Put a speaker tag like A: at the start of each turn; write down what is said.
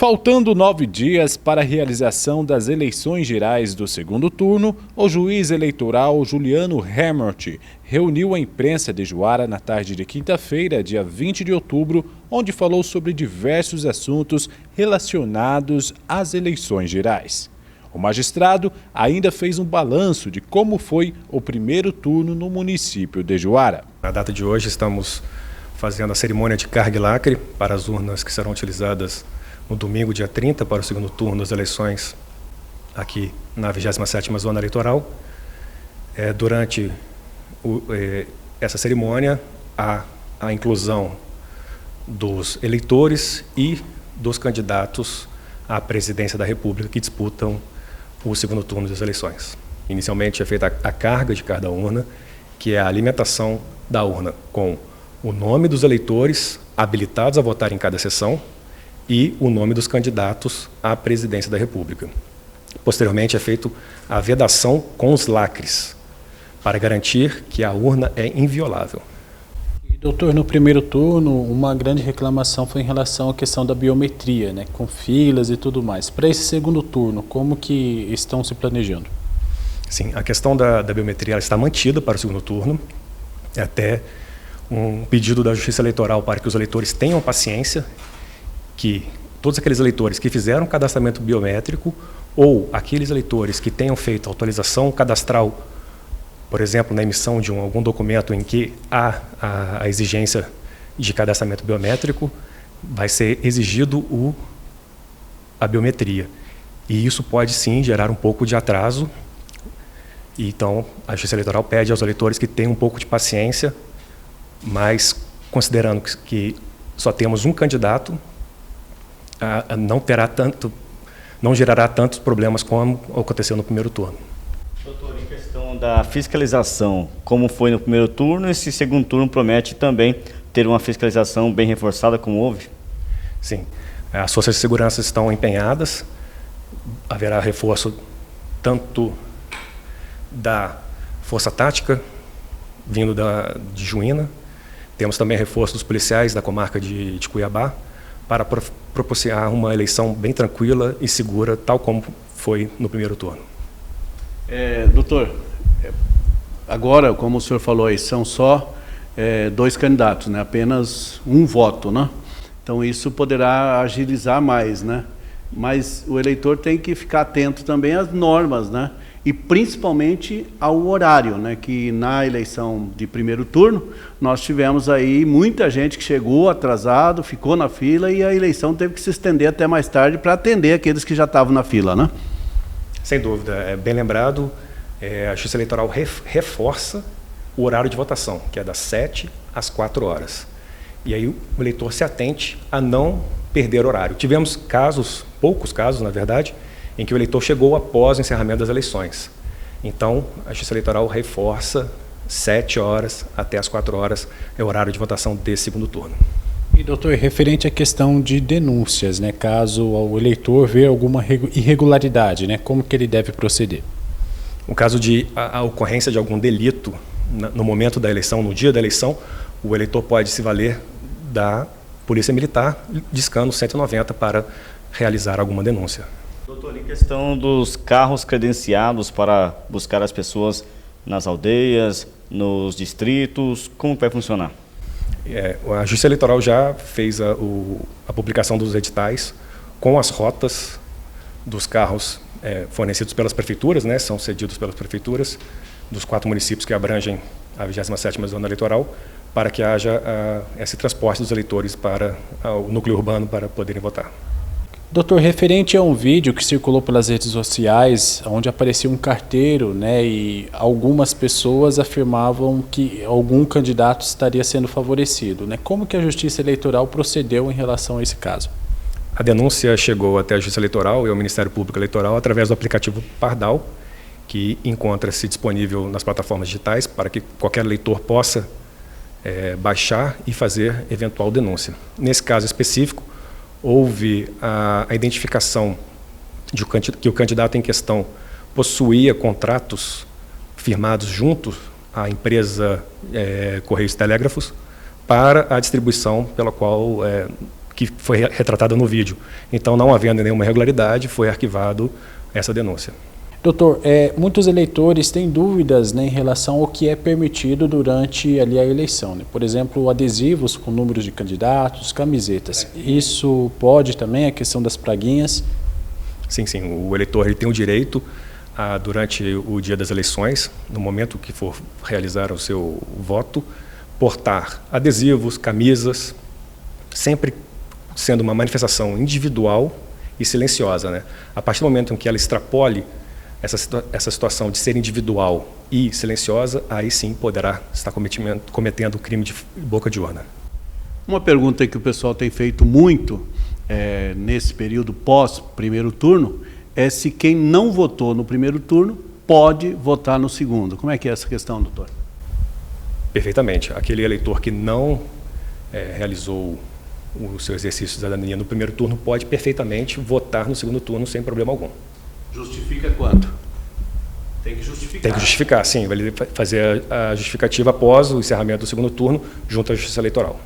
A: Faltando 9 dias para a realização das eleições gerais do segundo turno, o juiz eleitoral Juliano Hermert reuniu a imprensa de Juara na tarde de quinta-feira, dia 20 de outubro, onde falou sobre diversos assuntos relacionados às eleições gerais. O magistrado ainda fez um balanço de como foi o primeiro turno no município de Juara.
B: Na data de hoje estamos fazendo a cerimônia de carga e lacre para as urnas que serão utilizadas no domingo, dia 30, para o segundo turno das eleições aqui na 27ª Zona Eleitoral. Durante essa cerimônia, há a inclusão dos eleitores e dos candidatos à presidência da República que disputam o segundo turno das eleições. Inicialmente é feita a carga de cada urna, que é a alimentação da urna com o nome dos eleitores habilitados a votar em cada sessão e o nome dos candidatos à presidência da República. Posteriormente é feita a vedação com os lacres, para garantir que a urna é inviolável.
A: E, doutor, no primeiro turno, uma grande reclamação foi em relação à questão da biometria, né, com filas e tudo mais. Para esse segundo turno, como que estão se planejando?
B: Sim, a questão da biometria ela está mantida para o segundo turno. É até um pedido da Justiça Eleitoral para que os eleitores tenham paciência, que todos aqueles eleitores que fizeram cadastramento biométrico ou aqueles eleitores que tenham feito autorização cadastral, por exemplo, na emissão de algum documento em que há a exigência de cadastramento biométrico, vai ser exigido a biometria. E isso pode sim gerar um pouco de atraso. Então, a Justiça Eleitoral pede aos eleitores que tenham um pouco de paciência, mas considerando que só temos um candidato, não gerará tantos problemas como aconteceu no primeiro turno.
C: Doutor, em questão da fiscalização, como foi no primeiro turno, esse segundo turno promete também ter uma fiscalização bem reforçada, como houve?
B: Sim, as forças de segurança estão empenhadas, haverá reforço tanto da força tática, vindo de Juína, temos também reforço dos policiais da comarca de Cuiabá, para proporcionar uma eleição bem tranquila e segura, tal como foi no primeiro turno.
D: Doutor, agora, como o senhor falou aí, são só 2 candidatos, né? Apenas um voto, né? Então isso poderá agilizar mais, né? Mas o eleitor tem que ficar atento também às normas, né? E principalmente ao horário, né? Que na eleição de primeiro turno nós tivemos aí muita gente que chegou atrasado, ficou na fila e a eleição teve que se estender até mais tarde para atender aqueles que já estavam na fila, né?
B: Sem dúvida, é bem lembrado, a Justiça Eleitoral reforça o horário de votação, que é das 7 às 4 horas. E aí o eleitor se atente a não perder horário. Tivemos casos, poucos casos na verdade, em que o eleitor chegou após o encerramento das eleições. Então, a Justiça Eleitoral reforça 7 horas até as 4 horas é o horário de votação desse segundo turno.
A: E, doutor, referente à questão de denúncias, né, caso o eleitor vê alguma irregularidade, né, como que ele deve proceder?
B: No caso de a ocorrência de algum delito no momento da eleição, no dia da eleição, o eleitor pode se valer da Polícia Militar, discando 190 para realizar alguma denúncia.
C: Doutor, em questão dos carros credenciados para buscar as pessoas nas aldeias, nos distritos, como vai funcionar?
B: A Justiça Eleitoral já fez a publicação dos editais com as rotas dos carros fornecidos pelas prefeituras, né, são cedidos pelas prefeituras dos 4 municípios que abrangem a 27ª Zona Eleitoral, para que haja esse transporte dos eleitores para o núcleo urbano para poderem votar.
A: Doutor, referente a um vídeo que circulou pelas redes sociais, onde aparecia um carteiro, né, e algumas pessoas afirmavam que algum candidato estaria sendo favorecido, né? Como que a Justiça Eleitoral procedeu em relação a esse caso?
B: A denúncia chegou até a Justiça Eleitoral e ao Ministério Público Eleitoral através do aplicativo Pardal, que encontra-se disponível nas plataformas digitais para que qualquer eleitor possa baixar e fazer eventual denúncia. Nesse caso específico, houve a identificação de que o candidato em questão possuía contratos firmados junto à empresa Correios e Telégrafos para a distribuição pela qual que foi retratada no vídeo. Então, não havendo nenhuma irregularidade, foi arquivado essa denúncia.
A: Doutor, muitos eleitores têm dúvidas, né, em relação ao que é permitido durante ali a eleição, né? Por exemplo, adesivos com números de candidatos, camisetas. Isso pode também, a questão das praguinhas?
B: Sim, sim. O eleitor ele tem o direito, durante o dia das eleições, no momento que for realizar o seu voto, portar adesivos, camisas, sempre sendo uma manifestação individual e silenciosa, né? A partir do momento em que ela extrapole essa situação de ser individual e silenciosa, aí sim poderá estar cometendo o crime de boca de urna.
D: Uma pergunta que o pessoal tem feito muito nesse período pós-primeiro turno é se quem não votou no primeiro turno pode votar no segundo. Como é que é essa questão, doutor?
B: Perfeitamente. Aquele eleitor que não realizou o seu exercício de cidadania no primeiro turno pode perfeitamente votar no segundo turno sem problema algum.
D: Justifica quanto? Tem que justificar.
B: Tem que justificar, sim. Vai fazer a justificativa após o encerramento do segundo turno junto à Justiça Eleitoral.